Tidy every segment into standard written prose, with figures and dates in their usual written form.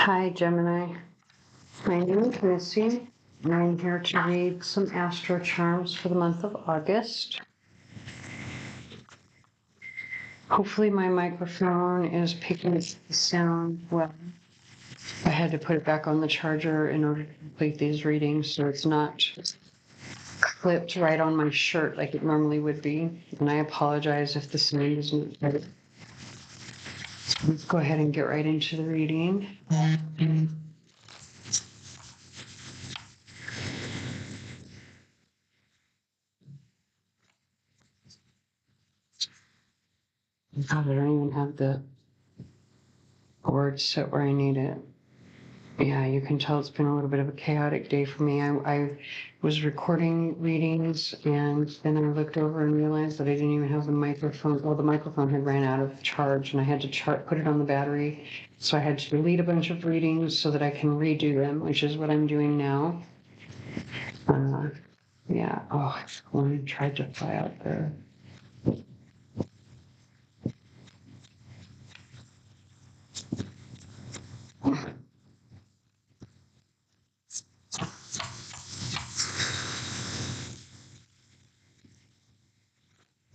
Hi, Gemini. My name is Missy, and I'm here to read some AstroCharms for the month of August. Hopefully my microphone is picking up the sound well. I had to put it back on the charger in order to complete these readings, so it's not clipped right on my shirt like it normally would be. And I apologize if the sound isn't right. Let's go ahead and get right into the reading. God, I don't even have the words set where I need it. Yeah, you can tell it's been a little bit of a chaotic day for me. I was recording readings and then I looked over and realized that I didn't even have the microphone. Well, the microphone had ran out of charge and I had to put it on the battery. So I had to delete a bunch of readings so that I can redo them, which is what I'm doing now. Yeah, oh, one tried to fly out there.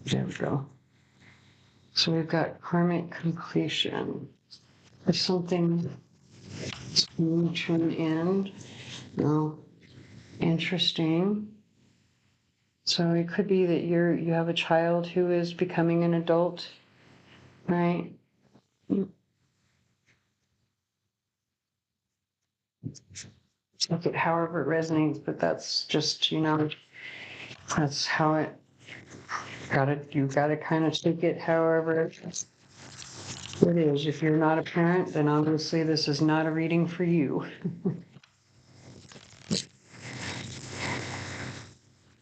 There we go. So we've got karmic completion. There's something coming to an end. No. Interesting. So it could be that you have a child who is becoming an adult, right? Take it however it resonates, but that's just, that's how you gotta kind of take it however it is. If you're not a parent, then obviously this is not a reading for you.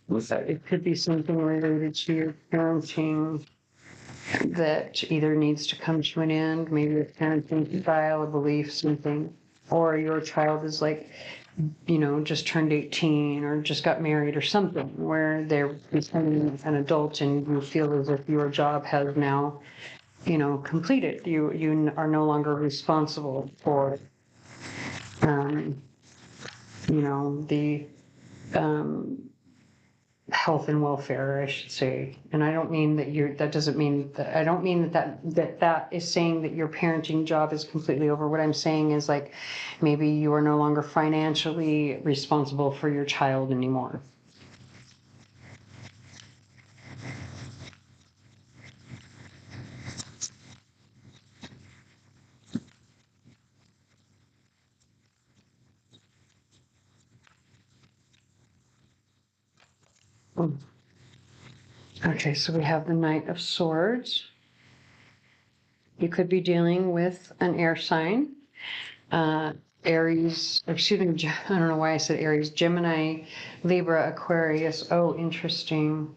It could be something related to your parenting that either needs to come to an end, maybe a parenting style, a belief, something, or your child is like, just turned 18 or just got married or something where they're becoming an adult and you feel as if your job has now, completed. You are no longer responsible for, the health and welfare, I should say. And I don't mean that doesn't mean that, I don't mean that is saying that your parenting job is completely over. What I'm saying is like, maybe you are no longer financially responsible for your child anymore. Okay, so we have the Knight of Swords. You could be dealing with an air sign. Aries, excuse me, I don't know why I said Aries, Gemini, Libra, Aquarius. Oh, interesting.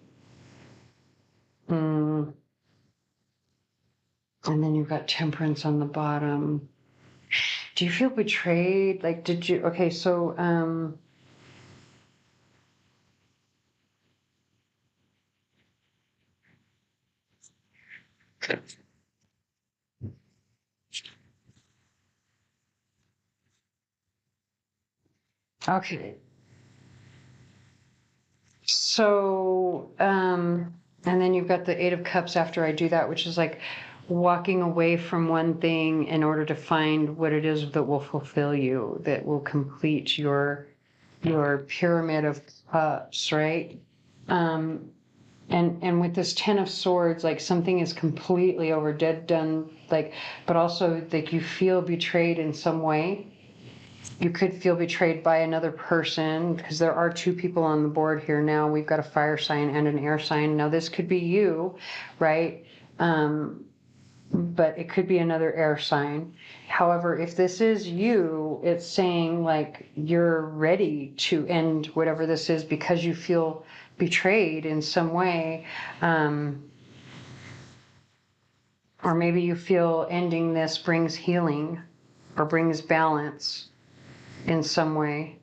And then you've got Temperance on the bottom. Do you feel betrayed? Like, did you, okay, so, okay. So, and then you've got the Eight of Cups after I do that, which is like walking away from one thing in order to find what it is that will fulfill you, that will complete your pyramid of cups, right? And with this Ten of Swords, like something is completely over, dead, done, like, but also like you feel betrayed in some way. You could feel betrayed by another person because there are two people on the board here now. We've got a fire sign and an air sign. Now this could be you, right? But it could be another air sign. However, if this is you, it's saying like you're ready to end whatever this is because you feel betrayed in some way. Or maybe you feel ending this brings healing or brings balance in some way.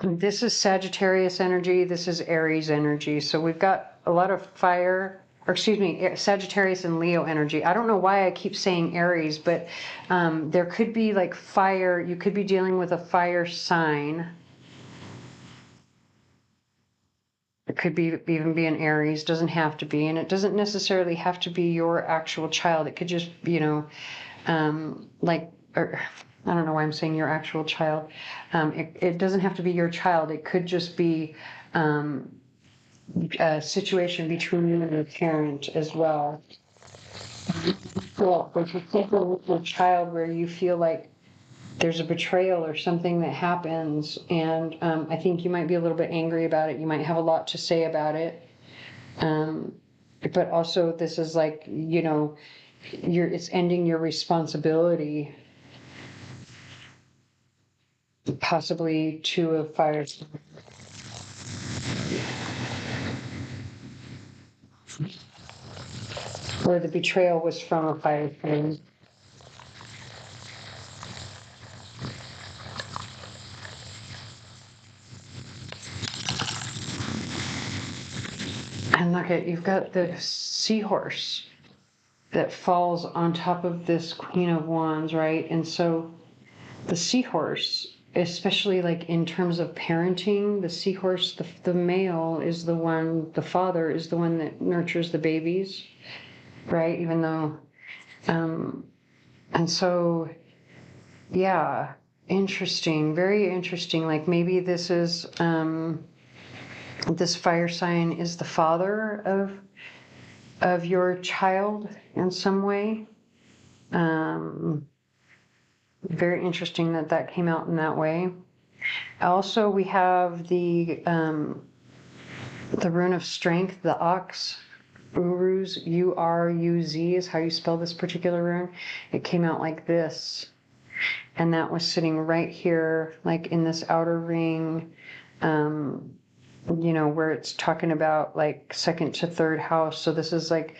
This is Sagittarius energy. This is Aries energy. So we've got a lot of fire or excuse me, Sagittarius and Leo energy. I don't know why I keep saying Aries, but there could be like fire. You could be dealing with a fire sign. It could be even be an Aries, doesn't have to be, and it doesn't necessarily have to be your actual child. It could just, you know, like, or, I don't know why I'm saying your actual child. It doesn't have to be your child. It could just be a situation between you and your parent as well. Well, if you think of your child where you feel like there's a betrayal or something that happens, and I think you might be a little bit angry about it. You might have a lot to say about it. But also this is like, you know, it's ending your responsibility, possibly to a fire. Or the betrayal was from a fire flame. And look at, you've got the seahorse that falls on top of this Queen of Wands, right? And so the seahorse, especially like in terms of parenting, the seahorse, the male is the one, the father is the one that nurtures the babies, right? Even though, and so, yeah, interesting, very interesting. Like maybe this is, this fire sign is the father of your child in some way. Very interesting that that came out in that way. Also, we have the rune of strength, the ox, Uruz, U-R-U-Z is how you spell this particular rune. It came out like this, and that was sitting right here, like in this outer ring, you know, where it's talking about like second to third house. So this is like,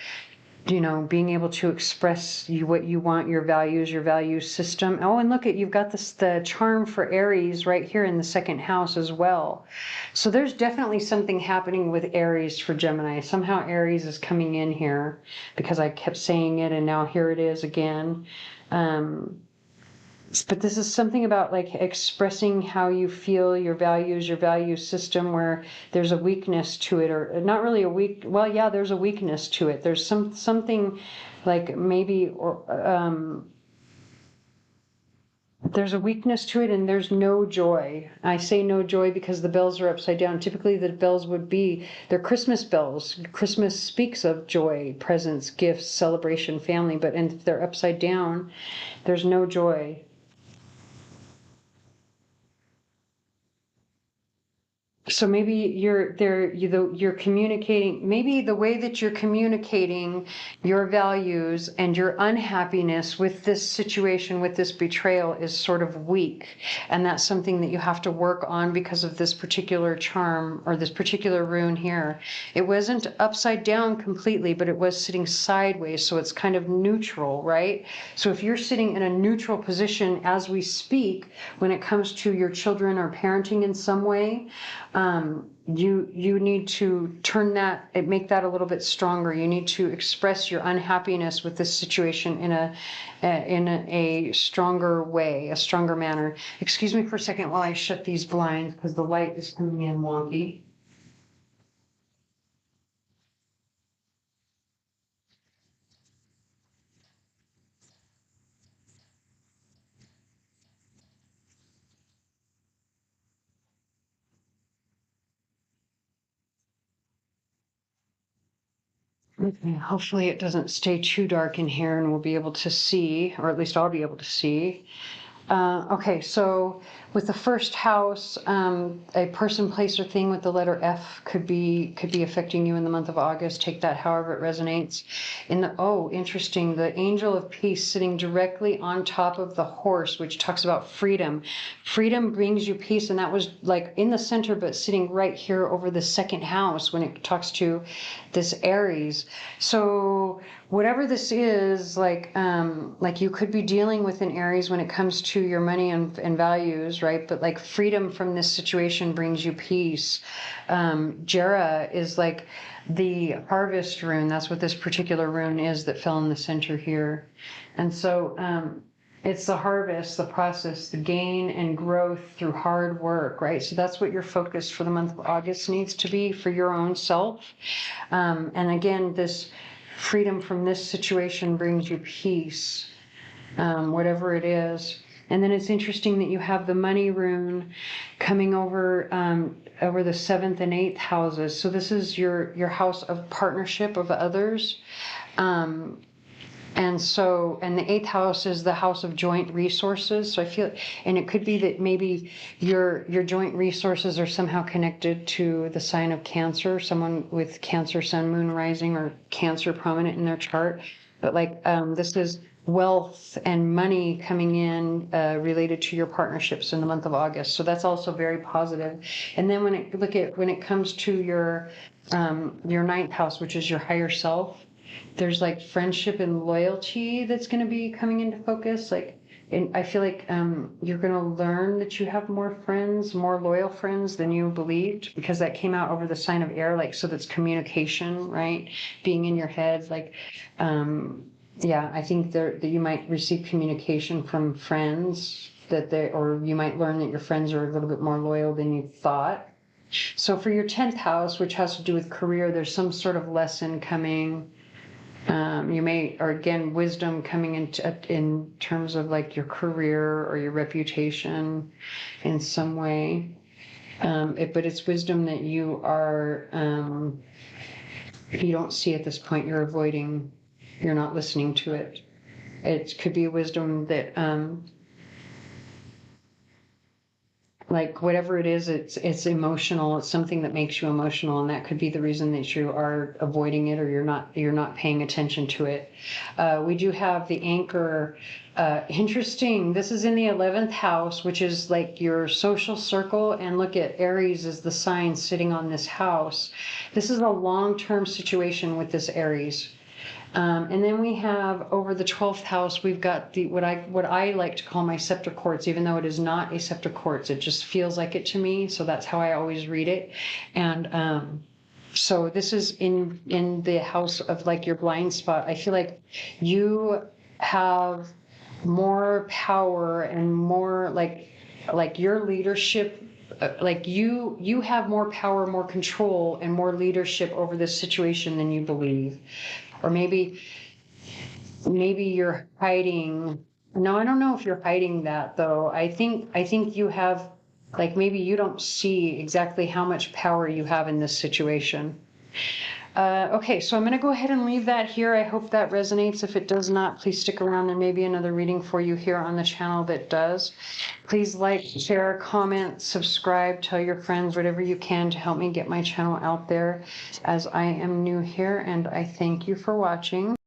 you know, being able to express what you want, your values, your value system. Oh, and look at, you've got this, the charm for Aries right here in the second house as well. So there's definitely something happening with Aries for Gemini. Somehow Aries is coming in here because I kept saying it and now here it is again. But this is something about like expressing how you feel, your values, your value system, where there's a weakness to it, or not really a weak, well, yeah, there's a weakness to it. There's something like maybe, or there's a weakness to it, and there's no joy. I say no joy because the bells are upside down. Typically the bells would be, they're Christmas bells. Christmas speaks of joy, presents, gifts, celebration, family, but and if they're upside down, there's no joy. So maybe you're communicating, maybe the way that you're communicating your values and your unhappiness with this situation, with this betrayal, is sort of weak. And that's something that you have to work on because of this particular charm or this particular rune here. It wasn't upside down completely, but it was sitting sideways. So it's kind of neutral, right? So if you're sitting in a neutral position as we speak, when it comes to your children or parenting in some way, you need to turn that, make that a little bit stronger. You need to express your unhappiness with this situation in a stronger way, a stronger manner. Excuse me for a second while I shut these blinds because the light is coming in wonky. Okay, hopefully it doesn't stay too dark in here and we'll be able to see, or at least I'll be able to see. Okay, so with the first house, a person, place, or thing with the letter F could be affecting you in the month of August. Take that however it resonates. Oh, interesting, the angel of peace sitting directly on top of the horse, which talks about freedom. Freedom brings you peace, and that was like in the center, but sitting right here over the second house when it talks to this Aries. So whatever this is, like you could be dealing with an Aries when it comes to your money and values, right? But like freedom from this situation brings you peace. Jera is like the harvest rune. That's what this particular rune is that fell in the center here. And so it's the harvest, the process, the gain and growth through hard work, right? So that's what your focus for the month of August needs to be for your own self. And again, this freedom from this situation brings you peace, whatever it is. And then it's interesting that you have the money rune coming over over the 7th and 8th houses. So this is your house of partnership of others. And the 8th house is the house of joint resources. So I feel, and it could be that maybe your joint resources are somehow connected to the sign of Cancer, someone with Cancer, Sun, Moon, Rising, or Cancer prominent in their chart. But like this is wealth and money coming in related to your partnerships in the month of August. So that's also very positive. And then when it comes to your 9th house, which is your higher self, there's like friendship and loyalty that's going to be coming into focus. Like, and I feel like you're going to learn that you have more friends, more loyal friends than you believed, because that came out over the sign of air. Like, so that's communication, right? Being in your head. Like, yeah, I think that you might receive communication from friends or you might learn that your friends are a little bit more loyal than you thought. So for your 10th house, which has to do with career, there's some sort of lesson coming. You may, or again, wisdom coming in terms of like your career or your reputation in some way. But it's wisdom that you don't see at this point. You're avoiding, you're not listening to it. It could be a wisdom that, like whatever it is, it's emotional. It's something that makes you emotional, and that could be the reason that you are avoiding it, or you're not paying attention to it. We do have the anchor. Interesting. This is in the 11th house, which is like your social circle. And look at Aries is the sign sitting on this house. This is a long-term situation with this Aries. And then we have over the 12th house, we've got what I like to call my scepter quartz, even though it is not a scepter quartz. It just feels like it to me. So that's how I always read it. And so this is in the house of like your blind spot. I feel like you have more power and more like your leadership. Like you have more power, more control, and more leadership over this situation than you believe. Or maybe you're hiding. No, I don't know if you're hiding that though. I think you have, like, maybe you don't see exactly how much power you have in this situation. Okay, so I'm going to go ahead and leave that here. I hope that resonates. If it does not, please stick around. There may be another reading for you here on the channel that does. Please like, share, comment, subscribe, tell your friends, whatever you can to help me get my channel out there, as I am new here, and I thank you for watching.